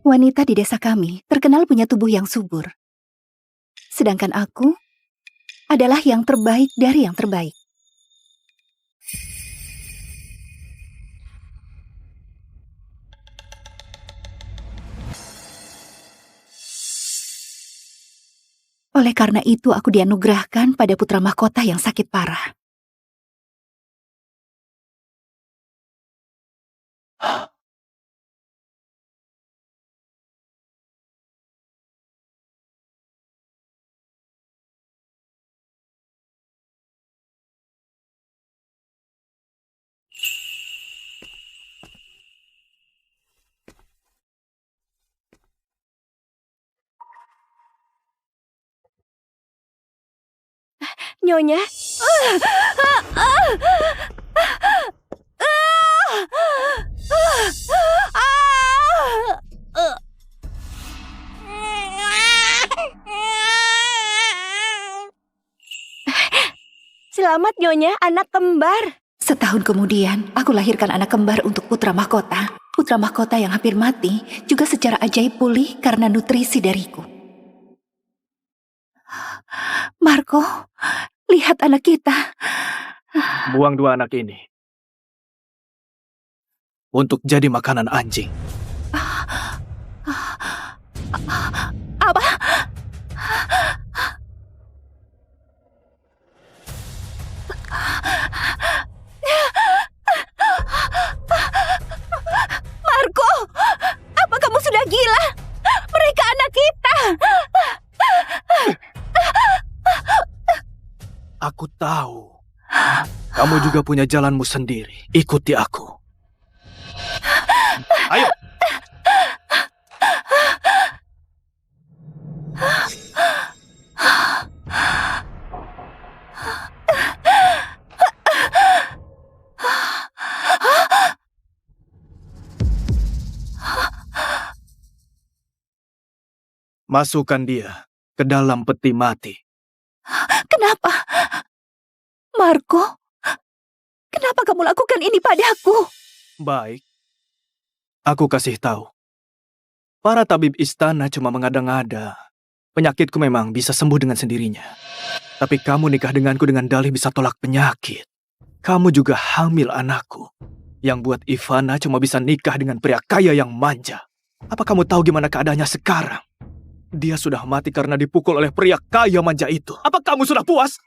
Wanita di desa kami terkenal punya tubuh yang subur. Sedangkan aku adalah yang terbaik dari yang terbaik. Oleh karena itu aku dianugerahkan pada putra mahkota yang sakit parah. Nyonya. Selamat Nyonya, anak kembar. Setahun kemudian, aku lahirkan anak kembar untuk putra mahkota. Putra mahkota yang hampir mati juga secara ajaib pulih karena nutrisi dariku. Marco, lihat anak kita. Buang dua anak ini untuk jadi makanan anjing. Apa? Marco, apa kamu sudah gila? Mereka anak kita. Aku tahu. Kamu juga punya jalanmu sendiri. Ikuti aku. Ayo. Masukkan dia ke dalam peti mati. Kenapa? Marco, kenapa kamu lakukan ini padaku? Baik. Aku kasih tahu. Para tabib istana cuma mengada-ngada. Penyakitku memang bisa sembuh dengan sendirinya. Tapi kamu nikah denganku dengan dalih bisa tolak penyakit. Kamu juga hamil anakku. Yang buat Ivana cuma bisa nikah dengan pria kaya yang manja. Apa kamu tahu gimana keadaannya sekarang? Dia sudah mati karena dipukul oleh pria kaya manja itu. Apa kamu sudah puas?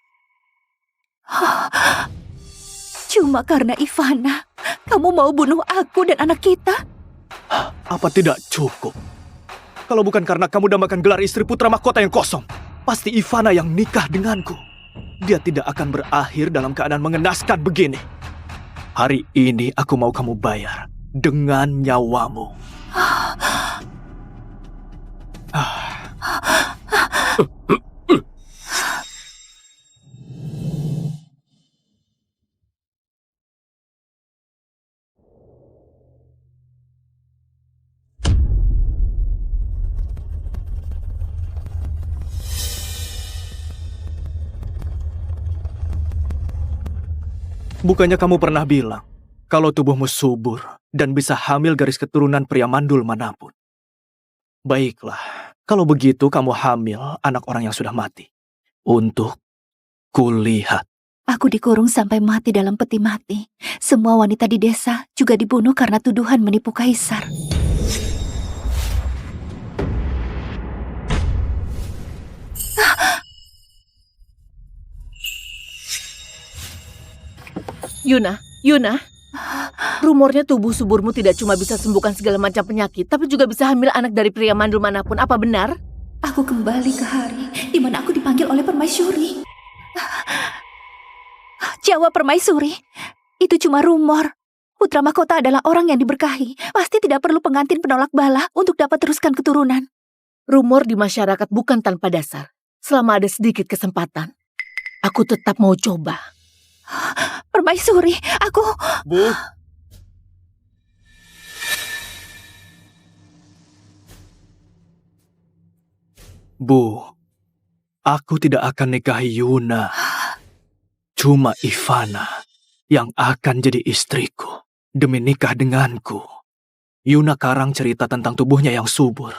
Cuma karena Ivana, kamu mau bunuh aku dan anak kita? Apa tidak cukup? Kalau bukan karena kamu dambakan gelar istri putra mahkota yang kosong, pasti Ivana yang nikah denganku. Dia tidak akan berakhir dalam keadaan mengenaskan begini. Hari ini aku mau kamu bayar dengan nyawamu. Bukannya kamu pernah bilang kalau tubuhmu subur dan bisa hamil garis keturunan pria mandul manapun? Baiklah, kalau begitu kamu hamil anak orang yang sudah mati. Untuk kulihat. Aku dikurung sampai mati dalam peti mati. Semua wanita di desa juga dibunuh karena tuduhan menipu kaisar. Yuna, rumornya tubuh suburmu tidak cuma bisa sembuhkan segala macam penyakit, tapi juga bisa hamil anak dari pria mandul manapun. Apa benar? Aku kembali ke hari di mana aku dipanggil oleh permaisuri. Jawab permaisuri, itu cuma rumor. Putra mahkota adalah orang yang diberkahi. Pasti tidak perlu pengantin penolak bala untuk dapat teruskan keturunan. Rumor di masyarakat bukan tanpa dasar. Selama ada sedikit kesempatan, aku tetap mau coba. Permaisuri, aku... Bu. Bu, aku tidak akan nikahi Yuna. Cuma Ivana yang akan jadi istriku demi nikah denganku. Yuna Karang cerita tentang tubuhnya yang subur.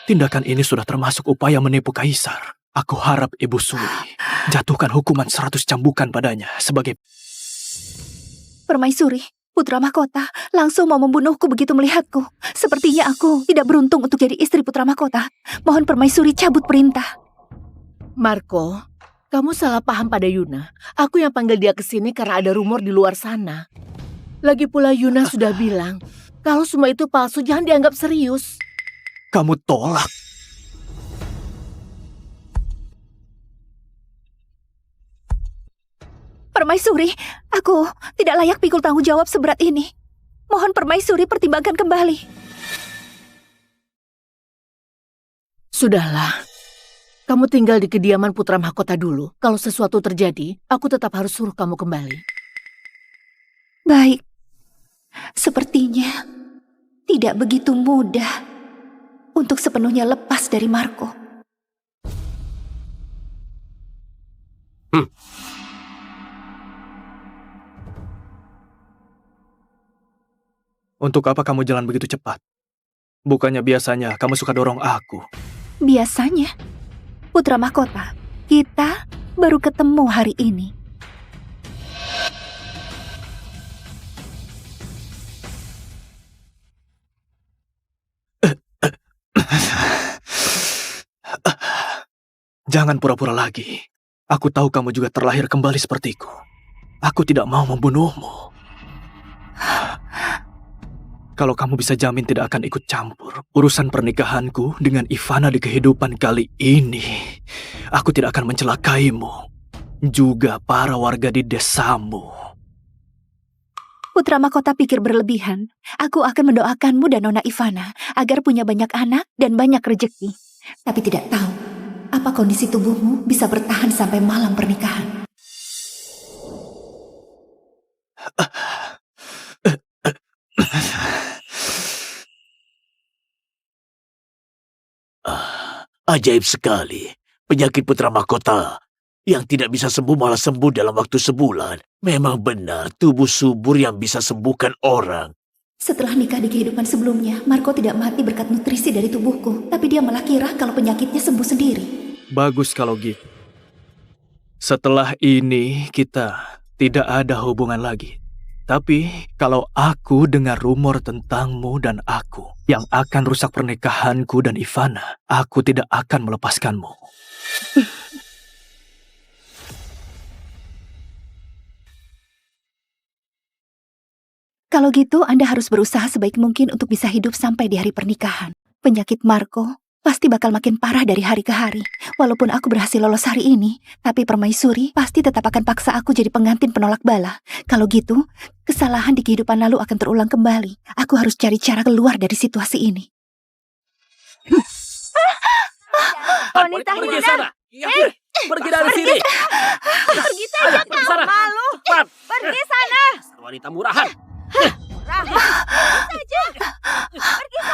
Tindakan ini sudah termasuk upaya menipu kaisar. Aku harap Ibu Suri jatuhkan hukuman 100 cambukan padanya sebagai... Permaisuri, putra mahkota, langsung mau membunuhku begitu melihatku. Sepertinya aku tidak beruntung untuk jadi istri putra mahkota. Mohon permaisuri cabut perintah. Marco, kamu salah paham pada Yuna. Aku yang panggil dia ke sini karena ada rumor di luar sana. Lagi pula Yuna sudah bilang, kalau semua itu palsu jangan dianggap serius. Kamu tolak. Permaisuri, aku tidak layak pikul tanggung jawab seberat ini. Mohon permaisuri pertimbangkan kembali. Sudahlah. Kamu tinggal di kediaman putra mahkota dulu. Kalau sesuatu terjadi, aku tetap harus suruh kamu kembali. Baik. Sepertinya tidak begitu mudah untuk sepenuhnya lepas dari Marco. Untuk apa kamu jalan begitu cepat? Bukannya biasanya kamu suka dorong aku. Biasanya, putra mahkota, kita baru ketemu hari ini. Jangan pura-pura lagi. Aku tahu kamu juga terlahir kembali sepertiku. Aku tidak mau membunuhmu. Kalau kamu bisa jamin tidak akan ikut campur urusan pernikahanku dengan Ivana di kehidupan kali ini, aku tidak akan mencelakaimu. Juga para warga di desamu. Putra mahkota pikir berlebihan. Aku akan mendoakanmu dan Nona Ivana agar punya banyak anak dan banyak rejeki. Tapi tidak tahu apa kondisi tubuhmu bisa bertahan sampai malam pernikahan. Ajaib sekali. Penyakit putra mahkota yang tidak bisa sembuh malah sembuh dalam waktu sebulan. Memang benar tubuh subur yang bisa sembuhkan orang. Setelah nikah di kehidupan sebelumnya, Marco tidak mati berkat nutrisi dari tubuhku. Tapi dia malah kira kalau penyakitnya sembuh sendiri. Bagus kalau gitu. Setelah ini kita tidak ada hubungan lagi. Tapi kalau aku dengar rumor tentangmu dan aku yang akan rusak pernikahanku dan Ivana, aku tidak akan melepaskanmu. Kalau gitu, Anda harus berusaha sebaik mungkin untuk bisa hidup sampai di hari pernikahan. Penyakit Marco pasti bakal makin parah dari hari ke hari. Walaupun aku berhasil lolos hari ini, tapi permaisuri pasti tetap akan paksa aku jadi pengantin penolak bala. Kalau gitu, kesalahan di kehidupan lalu akan terulang kembali. Aku harus cari cara keluar dari situasi ini. Wanita Pergi Yuna, sana. Pergi dari sini. pergi saja Pergi kau, sana. malu. Cepat. Pergi sana. Wanita murahan.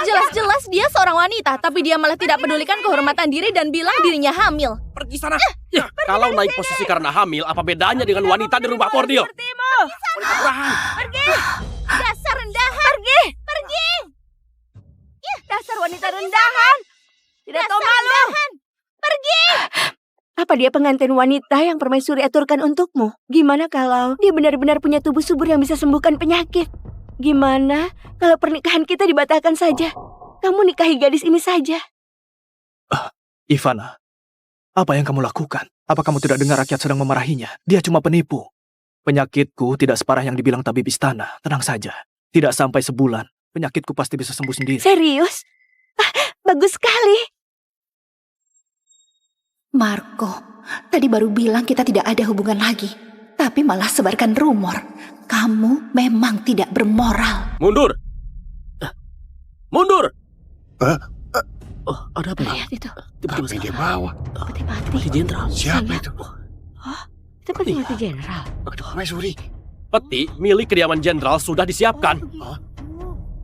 Jelas-jelas dia seorang wanita, tapi dia malah tidak pedulikan kehormatan diri dan bilang dirinya hamil. Pergi sana. Ya, kalau naik posisi karena hamil, apa bedanya dengan wanita di rumah bordil? Sepertimu. Wanita murahan. Pergi. Dasar rendahan. Pergi. Dasar wanita rendahan. Tidak tahu malu. Pergi. Apa dia pengantin wanita yang permaisuri aturkan untukmu? Gimana kalau dia benar-benar punya tubuh subur yang bisa sembuhkan penyakit? Gimana kalau pernikahan kita dibatalkan saja? Kamu nikahi gadis ini saja. Ivana, apa yang kamu lakukan? Apa kamu tidak dengar rakyat sedang memarahinya? Dia cuma penipu. Penyakitku tidak separah yang dibilang tabib istana. Tenang saja. Tidak sampai sebulan, penyakitku pasti bisa sembuh sendiri. Serius? Bagus sekali. Marco, tadi baru bilang kita tidak ada hubungan lagi. Tapi malah sebarkan rumor. Kamu memang tidak bermoral. Mundur. Mundur. Oh, Ada apa? lihat itu. Tiba-tiba Tapi dia sekarang. bawa. Peti mati. Peti jenderal. Siapa Iya. itu? Itu peti mati jenderal. Permaisuri. Peti milik kediaman jenderal sudah disiapkan.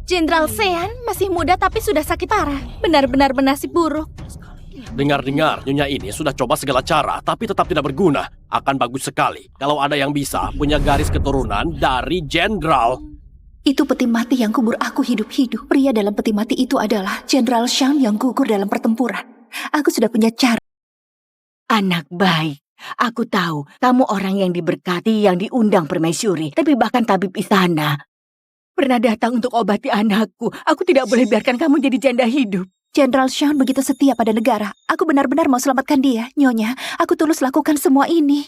Jenderal Sean masih muda tapi sudah sakit parah. Benar-benar bernasib buruk. Dengar-dengar, nyonya ini sudah coba segala cara, tapi tetap tidak berguna. Akan bagus sekali kalau ada yang bisa punya garis keturunan dari jenderal. Itu peti mati yang kubur aku hidup-hidup. Pria dalam peti mati itu adalah Jenderal Shang yang gugur dalam pertempuran. Aku sudah punya cara. Anak baik, aku tahu kamu orang yang diberkati, yang diundang permaisuri. Tapi bahkan tabib istana pernah datang untuk obati anakku. Aku tidak boleh biarkan kamu jadi janda hidup. Jenderal Shang begitu setia pada negara. Aku benar-benar mau selamatkan dia, Nyonya. Aku tulus lakukan semua ini.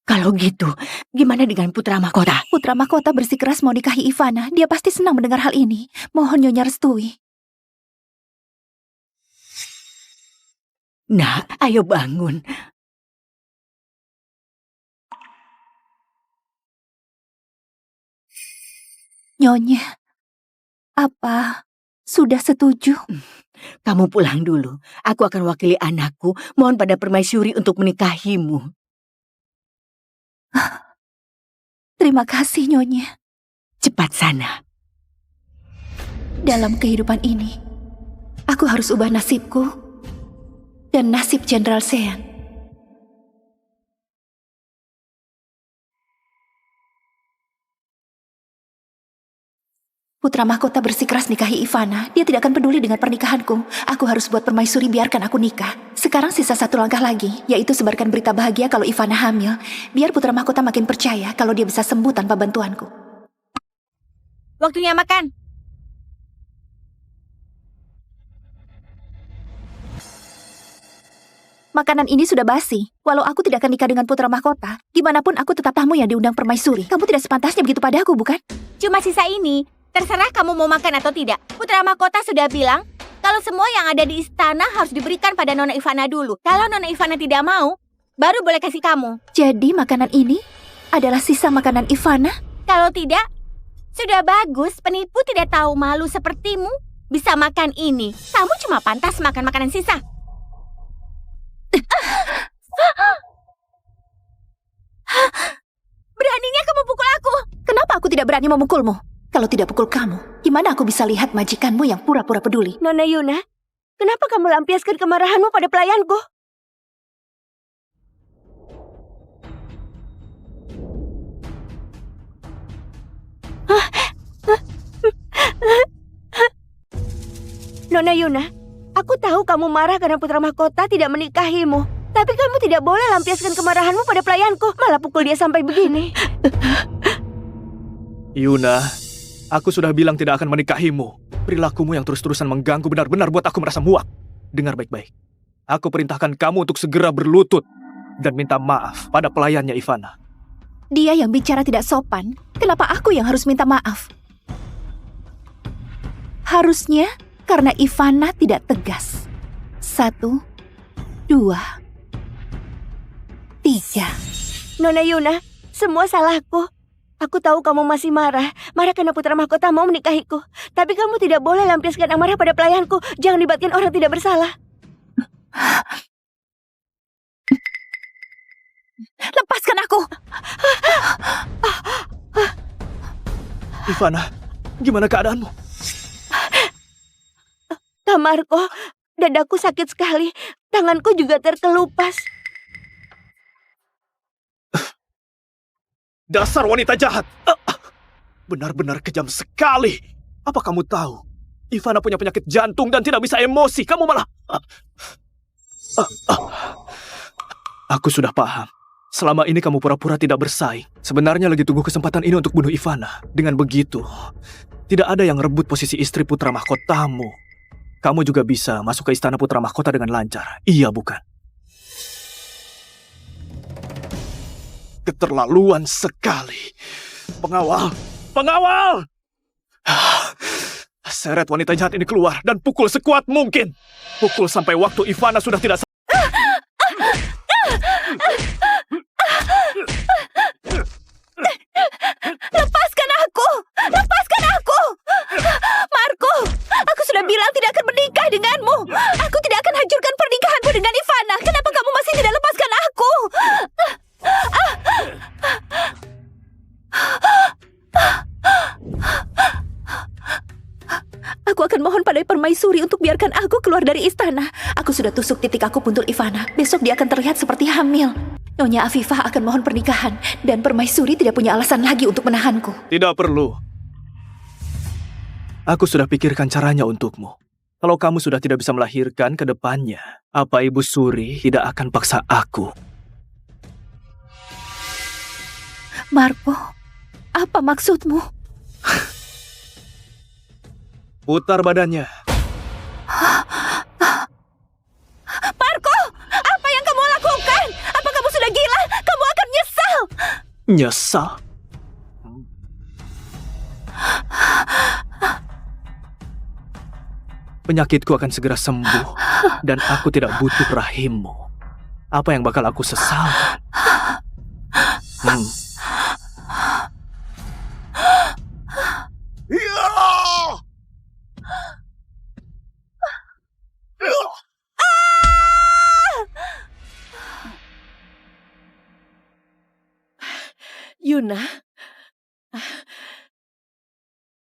Kalau gitu, gimana dengan putra mahkota? Putra mahkota bersikeras mau nikahi Ivana. Dia pasti senang mendengar hal ini. Mohon Nyonya restui. Nak, ayo bangun. Nyonya, apa sudah setuju? Kamu pulang dulu. Aku akan wakili anakku. Mohon pada permaisuri untuk menikahimu. Terima kasih, Nyonya. Cepat sana. Dalam kehidupan ini, aku harus ubah nasibku dan nasib Jenderal Sean. Putra mahkota bersikeras nikahi Ivana. Dia tidak akan peduli dengan pernikahanku. Aku harus buat permaisuri biarkan aku nikah. Sekarang sisa satu langkah lagi, yaitu sebarkan berita bahagia kalau Ivana hamil. Biar putra mahkota makin percaya kalau dia bisa sembuh tanpa bantuanku. Waktunya makan. Makanan ini sudah basi. Walau aku tidak akan nikah dengan putra mahkota, gimana pun aku tetap tamu yang diundang permaisuri. Kamu tidak sepantasnya begitu padaku, bukan? Cuma sisa ini. Terserah kamu mau makan atau tidak. Putra mahkota sudah bilang kalau semua yang ada di istana harus diberikan pada Nona Ivana dulu. Kalau Nona Ivana tidak mau, baru boleh kasih kamu. Jadi makanan ini adalah sisa makanan Ivana? Kalau tidak, sudah bagus. Penipu tidak tahu malu sepertimu bisa makan ini. Kamu cuma pantas makan makanan sisa. Beraninya kamu pukul aku. Kenapa aku tidak berani memukulmu? Kalau tidak pukul kamu, gimana aku bisa lihat majikanmu yang pura-pura peduli? Nona Yuna, kenapa kamu lampiaskan kemarahanmu pada pelayanku? Nona Yuna, aku tahu kamu marah karena putra mahkota tidak menikahimu. Tapi kamu tidak boleh lampiaskan kemarahanmu pada pelayanku, malah pukul dia sampai begini. Yuna, aku sudah bilang tidak akan menikahimu. Perilakumu yang terus-terusan mengganggu benar-benar buat aku merasa muak. Dengar baik-baik. Aku perintahkan kamu untuk segera berlutut dan minta maaf pada pelayannya Ivana. Dia yang bicara tidak sopan, kenapa aku yang harus minta maaf? Harusnya karena Ivana tidak tegas. 1, 2, 3. Nona Yuna, semua salahku. Aku tahu kamu masih marah. Marah karena putra mahkota mau menikahiku. Tapi kamu tidak boleh lampiaskan amarah pada pelayanku. Jangan libatkan orang tidak bersalah. Lepaskan aku! Ivana, gimana keadaanmu? Tamarko, dadaku sakit sekali. Tanganku juga terkelupas. Dasar wanita jahat! Benar-benar kejam sekali. Apa kamu tahu? Ivana punya penyakit jantung dan tidak bisa emosi. Kamu malah... Aku sudah paham. Selama ini kamu pura-pura tidak bersaing. Sebenarnya lagi tunggu kesempatan ini untuk bunuh Ivana. Dengan begitu, tidak ada yang rebut posisi istri putra mahkotamu. Kamu juga bisa masuk ke istana putra mahkota dengan lancar. Iya bukan? Keterlaluan sekali. Pengawal! Pengawal! Seret wanita jahat ini keluar dan pukul sekuat mungkin. Pukul sampai waktu Ivana sudah tidak... Lepaskan aku! Lepaskan aku! Marco, aku sudah bilang tidak akan menikah denganmu. Aku tidak akan hancurkan pernikahanku dengan Ivana. Kenapa kamu masih tidak lepaskan aku? Aku akan mohon pada permaisuri untuk biarkan aku keluar dari istana. Aku sudah tusuk titik aku puntul Ivana. Besok dia akan terlihat seperti hamil. Nyonya Afifah akan mohon pernikahan dan permaisuri tidak punya alasan lagi untuk menahanku. Tidak perlu. Aku sudah pikirkan caranya untukmu. Kalau kamu sudah tidak bisa melahirkan ke depannya, apa Ibu Suri tidak akan paksa aku? Marco, apa maksudmu? Putar badannya. Marco, apa yang kamu lakukan? Apa kamu sudah gila? Kamu akan nyesal. Nyesal? Penyakitku akan segera sembuh, dan aku tidak butuh rahimmu. Apa yang bakal aku sesalkan? Yuna,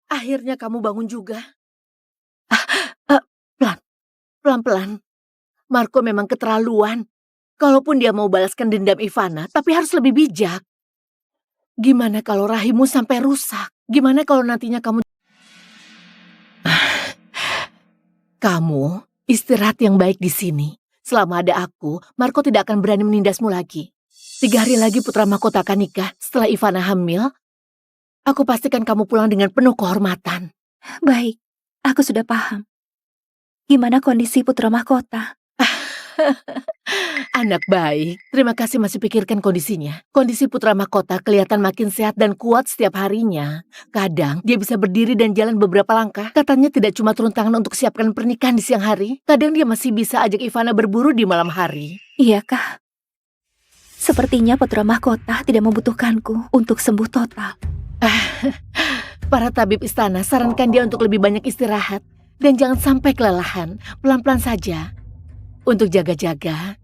akhirnya kamu bangun juga. Pelan-pelan. Marco memang keterlaluan. Kalaupun dia mau balaskan dendam Ivana, tapi harus lebih bijak. Gimana kalau rahimmu sampai rusak? Gimana kalau nantinya kamu... Kamu istirahat yang baik di sini. Selama ada aku, Marco tidak akan berani menindasmu lagi. 3 hari lagi putra mahkota akan nikah. Setelah Ivana hamil, aku pastikan kamu pulang dengan penuh kehormatan. Baik, aku sudah paham. Gimana kondisi putra mahkota? Anak baik, terima kasih masih pikirkan kondisinya. Kondisi putra mahkota kelihatan makin sehat dan kuat setiap harinya. Kadang dia bisa berdiri dan jalan beberapa langkah. Katanya tidak cuma turun tangan untuk siapkan pernikahan di siang hari. Kadang dia masih bisa ajak Ivana berburu di malam hari. Iyakah? Sepertinya putra mahkota tidak membutuhkanku untuk sembuh total. Para tabib istana sarankan dia untuk lebih banyak istirahat. Dan jangan sampai kelelahan, pelan-pelan saja. Untuk jaga-jaga,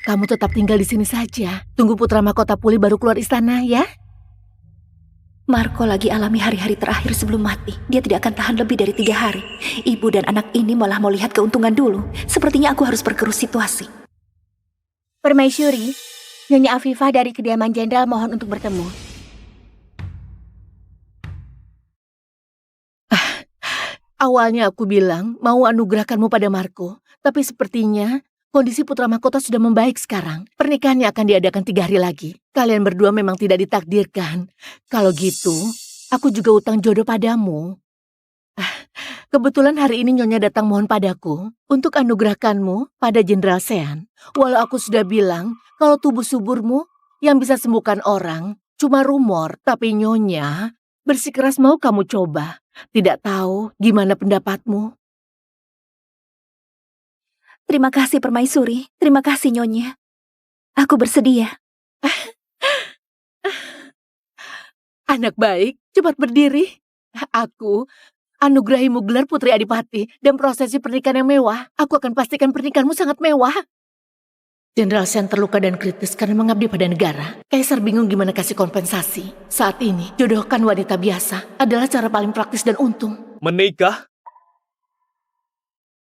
kamu tetap tinggal di sini saja. Tunggu putra mahkota pulih baru keluar istana ya. Marco lagi alami hari-hari terakhir sebelum mati. Dia tidak akan tahan lebih dari 3 hari. Ibu dan anak ini malah mau lihat keuntungan dulu. Sepertinya aku harus perkeruh situasi. Permaisuri, Nyonya Afifah dari kediaman jenderal mohon untuk bertemu. Awalnya aku bilang mau anugerahkanmu pada Marco, tapi sepertinya kondisi putra mahkota sudah membaik sekarang. Pernikahannya akan diadakan 3 hari lagi. Kalian berdua memang tidak ditakdirkan. Kalau gitu, aku juga utang jodoh padamu. Kebetulan hari ini Nyonya datang mohon padaku untuk anugerahkanmu pada Jenderal Sean. Walau aku sudah bilang kalau tubuh suburmu yang bisa sembuhkan orang cuma rumor, tapi Nyonya bersikeras mau kamu coba. Tidak tahu gimana pendapatmu. Terima kasih Permaisuri. Terima kasih Nyonya. Aku bersedia. Anak baik, cepat berdiri. Aku anugerahimu gelar Putri Adipati dan prosesi pernikahan yang mewah. Aku akan pastikan pernikahanmu sangat mewah. Jenderal Sean terluka dan kritis karena mengabdi pada negara. Kaisar bingung gimana kasih kompensasi. Saat ini, jodohkan wanita biasa adalah cara paling praktis dan untung. Menikah?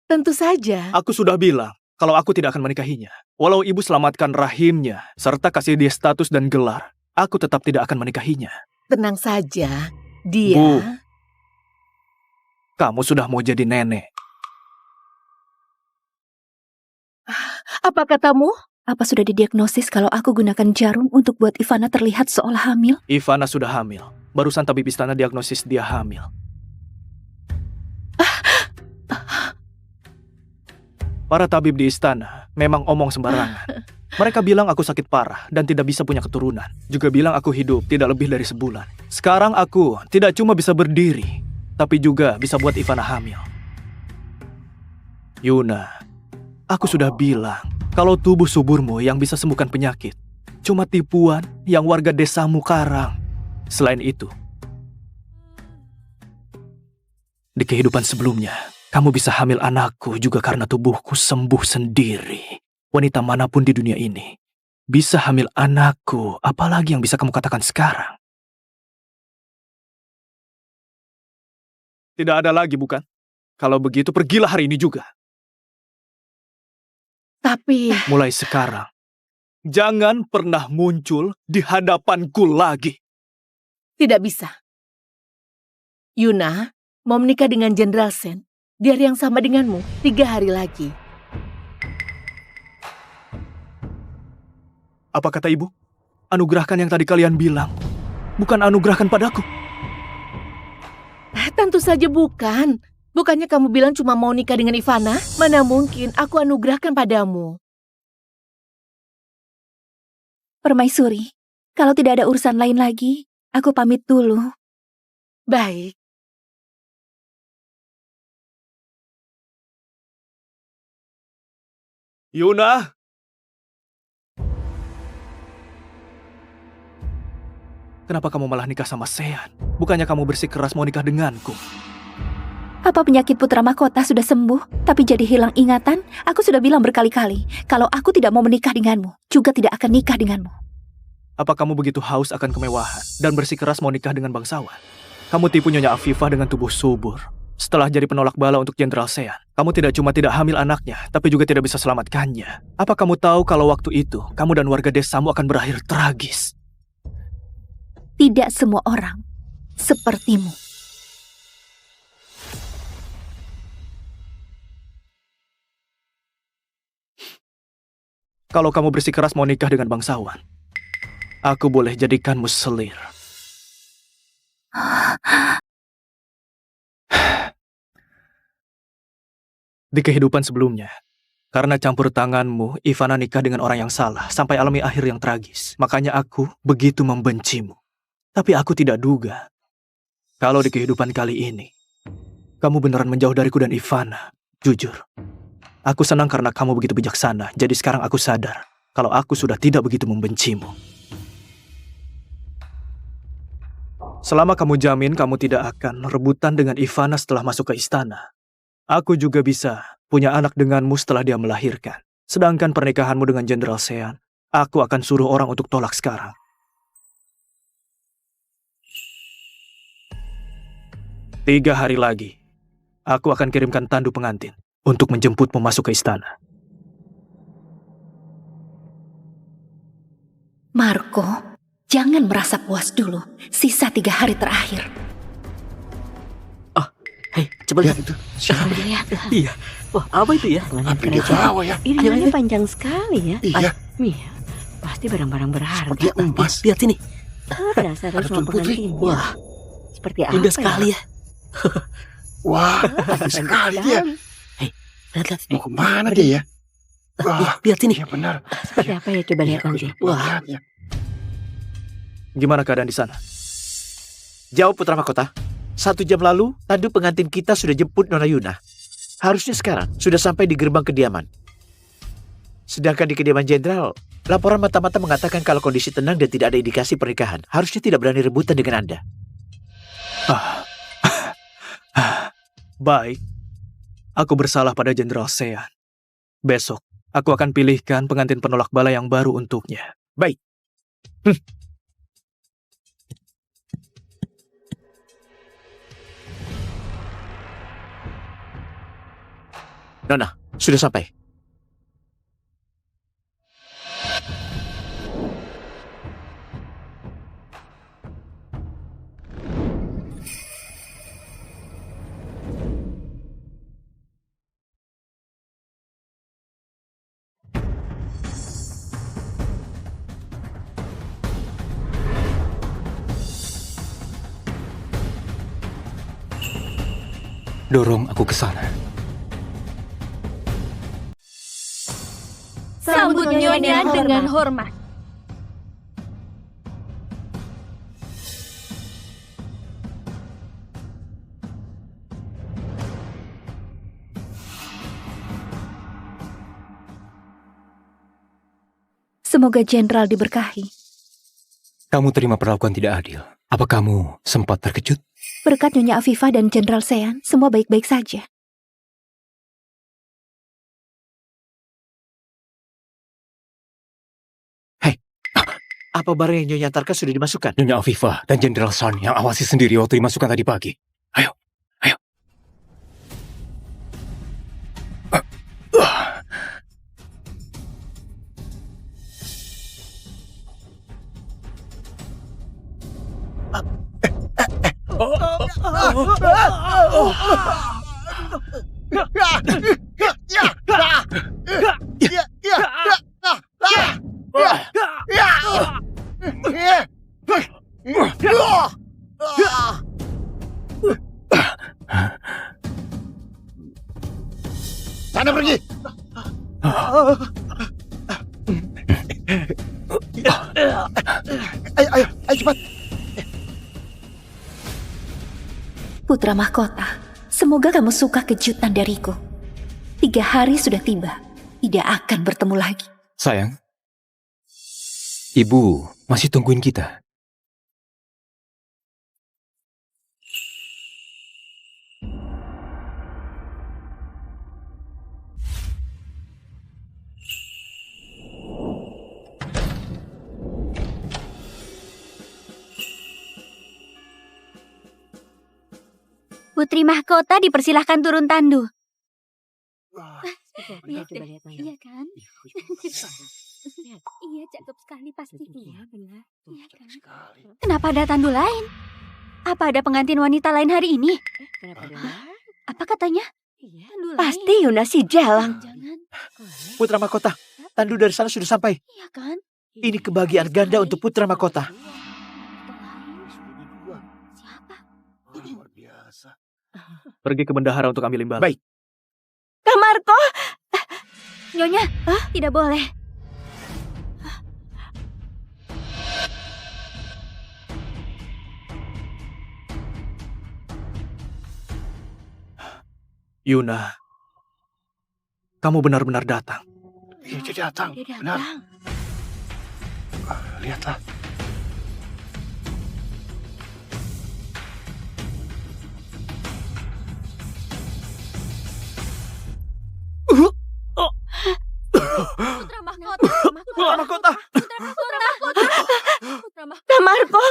Tentu saja. Aku sudah bilang kalau aku tidak akan menikahinya. Walau ibu selamatkan rahimnya, serta kasih dia status dan gelar, aku tetap tidak akan menikahinya. Tenang saja, dia... Bu, kamu sudah mau jadi nenek. Apa katamu? Apa sudah didiagnosis kalau aku gunakan jarum untuk buat Ivana terlihat seolah hamil? Ivana sudah hamil. Barusan tabib istana diagnosis dia hamil. Para tabib di istana memang omong sembarangan. Mereka bilang aku sakit parah dan tidak bisa punya keturunan. Juga bilang aku hidup tidak lebih dari sebulan. Sekarang aku tidak cuma bisa berdiri, tapi juga bisa buat Ivana hamil. Yuna, aku sudah bilang kalau tubuh suburmu yang bisa sembuhkan penyakit cuma tipuan yang warga desamu karang. Selain itu, di kehidupan sebelumnya, kamu bisa hamil anakku juga karena tubuhku sembuh sendiri. Wanita manapun di dunia ini bisa hamil anakku, apalagi yang bisa kamu katakan sekarang? Tidak ada lagi, bukan? Kalau begitu, pergilah hari ini juga. Tapi... Mulai sekarang, jangan pernah muncul di hadapanku lagi. Tidak bisa. Yuna, mau menikah dengan Jenderal Sen di hari yang sama denganmu 3 hari lagi. Apa kata ibu? Anugerahkan yang tadi kalian bilang. Bukan anugerahkan padaku. Tentu saja bukan. Bukannya kamu bilang cuma mau nikah dengan Ivana? Mana mungkin aku anugerahkan padamu. Permaisuri, kalau tidak ada urusan lain lagi, aku pamit dulu. Baik. Yuna! Kenapa kamu malah nikah sama Sean? Bukannya kamu bersikeras mau nikah denganku? Apa penyakit putra mahkota sudah sembuh, tapi jadi hilang ingatan? Aku sudah bilang berkali-kali, kalau aku tidak mau menikah denganmu, juga tidak akan nikah denganmu. Apa kamu begitu haus akan kemewahan dan bersikeras mau nikah dengan bangsawan? Kamu tipu Nyonya Afifah dengan tubuh subur. Setelah jadi penolak bala untuk Jenderal Sean, kamu tidak cuma tidak hamil anaknya, tapi juga tidak bisa selamatkannya. Apa kamu tahu kalau waktu itu, kamu dan warga desamu akan berakhir tragis? Tidak semua orang sepertimu. Kalau kamu bersikeras mau nikah dengan bangsawan, aku boleh jadikanmu selir. Di kehidupan sebelumnya, karena campur tanganmu, Ivana nikah dengan orang yang salah sampai alami akhir yang tragis. Makanya aku begitu membencimu. Tapi aku tidak duga, kalau di kehidupan kali ini, kamu beneran menjauh dariku dan Ivana. Jujur, aku senang karena kamu begitu bijaksana. Jadi sekarang aku sadar kalau aku sudah tidak begitu membencimu. Selama kamu jamin kamu tidak akan rebutan dengan Ivana setelah masuk ke istana, aku juga bisa punya anak denganmu setelah dia melahirkan. Sedangkan pernikahanmu dengan Jenderal Sean, aku akan suruh orang untuk tolak sekarang. Tiga hari lagi, aku akan kirimkan tandu pengantin untuk menjemputmu masuk ke istana. Marco, jangan merasa puas dulu. Sisa 3 hari terakhir. Hei, coba lihat itu. Siapa dia? Iya. Wah, apa itu ya? Apa dia bawa ya? Ini lengannya panjang sekali ya. Iya, Iya, pasti barang-barang berharga. seperti emas. Lihat sini. Penasaran Ada sama Tuan Putri. pengantinnya. Wah, Seperti apa indah sekali ya. Wah, bagus sekali ya. Lihat. Mau kemana dia ya? Wah, Lihat sini. iya benar. Seperti apa ya, coba lihat nanti. Wah. Lihat ya. Gimana keadaan di sana? Jawab Putra Mahkota. 1 jam lalu, tandu pengantin kita sudah jemput Nona Yuna. Harusnya sekarang sudah sampai di gerbang kediaman. Sedangkan di kediaman jenderal, laporan mata-mata mengatakan kalau kondisi tenang dan tidak ada indikasi pernikahan. Harusnya tidak berani rebutan dengan Anda. Baik, aku bersalah pada Jenderal Sean. Besok, aku akan pilihkan pengantin penolak bala yang baru untuknya. Baik. Nona, sudah sampai. Dorong aku ke sana. Sambut Nyonya dengan hormat. Semoga Jenderal diberkahi. Kamu terima perlakuan tidak adil. Apa kamu sempat terkejut? Berkat Nyonya Afifah dan Jenderal Sean, semua baik-baik saja. Apa barang yang Nyonya antarkan sudah dimasukkan? Nyonya Afifah dan Jenderal Sun yang awasi sendiri waktu dimasukkan tadi pagi. Ayo, ayo. Sana pergi. Ayo cepat. Putra mahkota, semoga kamu suka kejutan dariku. 3 hari sudah tiba, tidak akan bertemu lagi. Sayang, ibu masih tungguin kita. Putri mahkota dipersilahkan turun tandu. Lihat deh. Iya kan? Iya, cakep sekali pasti. Iya, benar. Iya kan? Kenapa ada tandu lain? Apa ada pengantin wanita lain hari ini? Apa katanya? Tandu lain? Pasti Yuna si Jalang. Jangan. Putra mahkota, tandu dari sana sudah sampai. Iya kan? Ini kebahagiaan ganda untuk putra mahkota. Siapa? Luar biasa. Pergi ke bendahara untuk ambil imbalan. Baik. Kak Marco, Nyonya, tidak boleh. Yuna, kamu benar-benar datang. Iya, dia datang. Dia Benar. datang. Lihatlah. Putra mahkota. Putra mahkota! Putra mahkota. Putra mahkota. Kak Marco,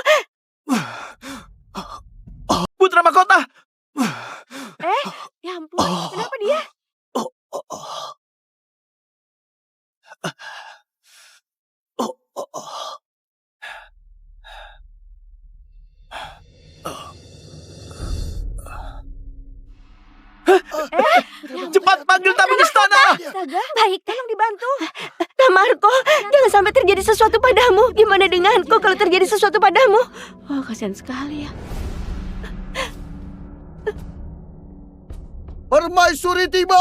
Putra mahkota! ya ampun, kenapa dia? Cepat panggil tabib istana! Astaga, Baik, tolong dibantu. Kak Marco, jangan sampai terjadi sesuatu padamu. Gimana denganku kalau terjadi sesuatu padamu? Oh, kasihan sekali ya. Permaisuri tiba.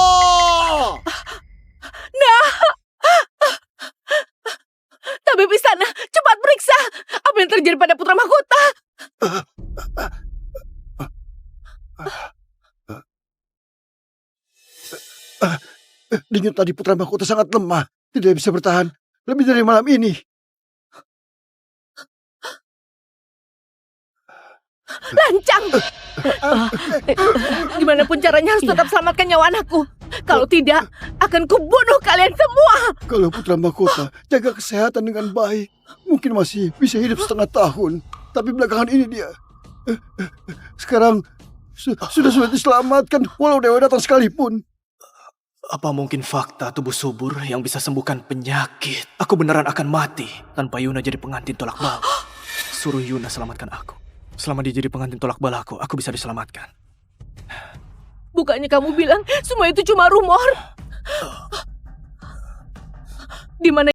Tabib istana, cepat periksa apa yang terjadi pada putra mahkota. Denyut tadi putra mahkota sangat lemah. Tidak bisa bertahan lebih dari malam ini. Lancang. Gimana pun caranya harus tetap selamatkan nyawa anakku. Kalau tidak, akan kubunuh kalian semua. Kalau putra mahkota jaga kesehatan dengan baik, mungkin masih bisa hidup setengah tahun. Tapi belakangan ini dia sekarang sudah diselamatkan walau dewa datang sekalipun. Apa mungkin fakta tubuh subur yang bisa sembuhkan penyakit? Aku beneran akan mati tanpa Yuna jadi pengantin tolak bala. Suruh Yuna selamatkan aku. Selama dia jadi pengantin tolak balaku, aku bisa diselamatkan. Bukannya kamu bilang semua itu cuma rumor? Di mana